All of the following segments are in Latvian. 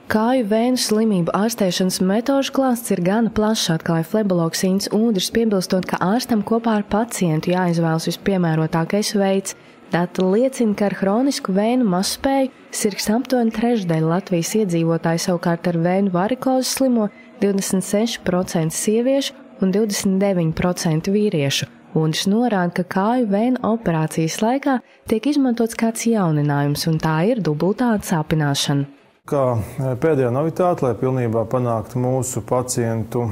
Kāju vēnu slimību ārstēšanas metožu klāsts ir gana plašs, atklāja flebologs Ints Ūdrs, piebilstot, ka ārstam kopā ar pacientu jāizvēlas vispiemērotākais veids. Dati liecina, ka ar hronisku vēnu mazspēju sirgs aptuveni trešdaļa Latvijas iedzīvotāju, savukārt ar vēnu varikozi slimo 26% sieviešu un 29% vīriešu. Ūdrs norāda, ka kāju vēnu operācijas laikā tiek izmantots kāds jauninājums, un tā ir dubultā atsāpināšana. Kā pēdējā novitāte, lai pilnībā panāktu mūsu pacientu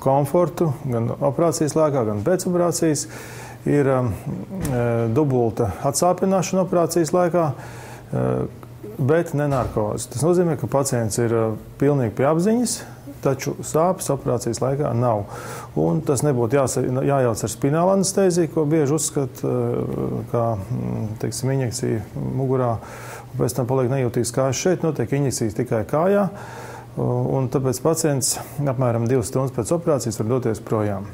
komfortu gan operācijas laikā, gan pēc operācijas, ir dubulta atsāpināšana operācijas laikā, bet ne narkoze. Tas nozīmē, ka pacients ir pilnīgi pie apziņas, taču sāpes operācijas laikā nav. Un tas nebūtu jājauc ar spinālu anestēziju, ko bieži uzskata kā, teiksim, injekcija mugurā. Pēc tam paliek nejūtīgs kājas. Šeit notiek injekcijas tikai kājā, un tāpēc pacients apmēram 2 stundas pēc operācijas var doties projām.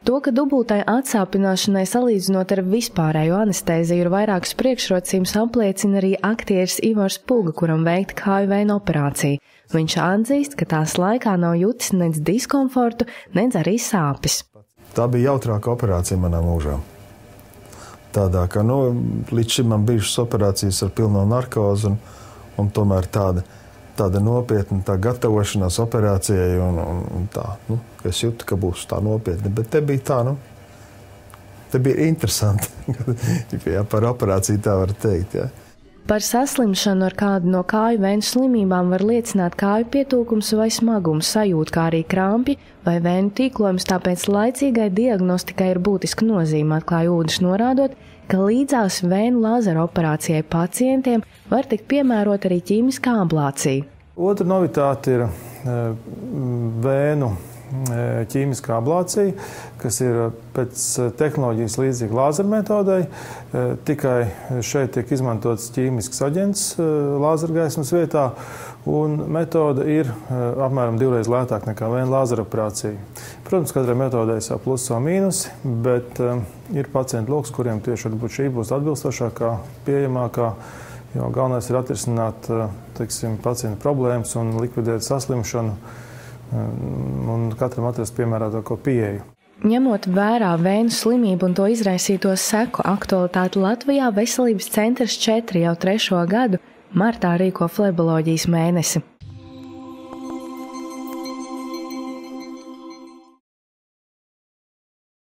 To, ka dubultai atsāpināšanai salīdzinot ar vispārējo anestēziju ir vairākas priekšrocības, apliecina arī aktieris Ivars Puga, kuram veikta kāju vēnu operācija. Viņš atzīst, ka tās laikā nav jutis nec diskomfortu, nec arī sāpes. Tā bija jautrāka operācija manā mūžā. Tādā, ka līdz šim man bijušas operācijas ar pilno narkozi un tomēr tāda nopietna tā gatavošanās operācijai un tā. Es jūtu, ka būs tā nopietna, bet te bija tā, te bija interesanti. Jā, par operāciju tā var teikt, jā. Par saslimšanu ar kādu no kāju vēnu slimībām var liecināt kāju pietūkums vai smagums sajūta, kā arī krampji vai vēnu tīklojums, tāpēc laicīgai diagnostikai ir būtiska nozīme, atklāja Ūdrs, norādot, ka līdzās vēnu lāzera operācijai pacientiem var tikt piemērot arī ķīmiskā ablācija. Otra novitāte ir vēnu ķīmiskā ablācija, kas ir pēc tehnoloģijas līdzīga lāzera metodei, tikai šeit tiek izmantots ķīmisks aģents lāzergaismas vietā, un metode ir apmēram 2 reizes lētāka nekā vēnu lāzera operācija. Protams, katrai metodei savu plusi, savu mīnusi, bet ir pacientu loks, kuriem tieši varbūt šī būs atbilstošākā, pieejamākā, jo galvenais ir atrisināt, teiksim, pacientu problēmas un likvidēt saslimšanu, un katram atrast piemērotāko pieeju. Ņemot vērā vēnu slimību un to izraisīto seku aktualitāti Latvijā, Veselības centrs 4 jau 3. gadu martā rīko fleboloģijas mēnesi.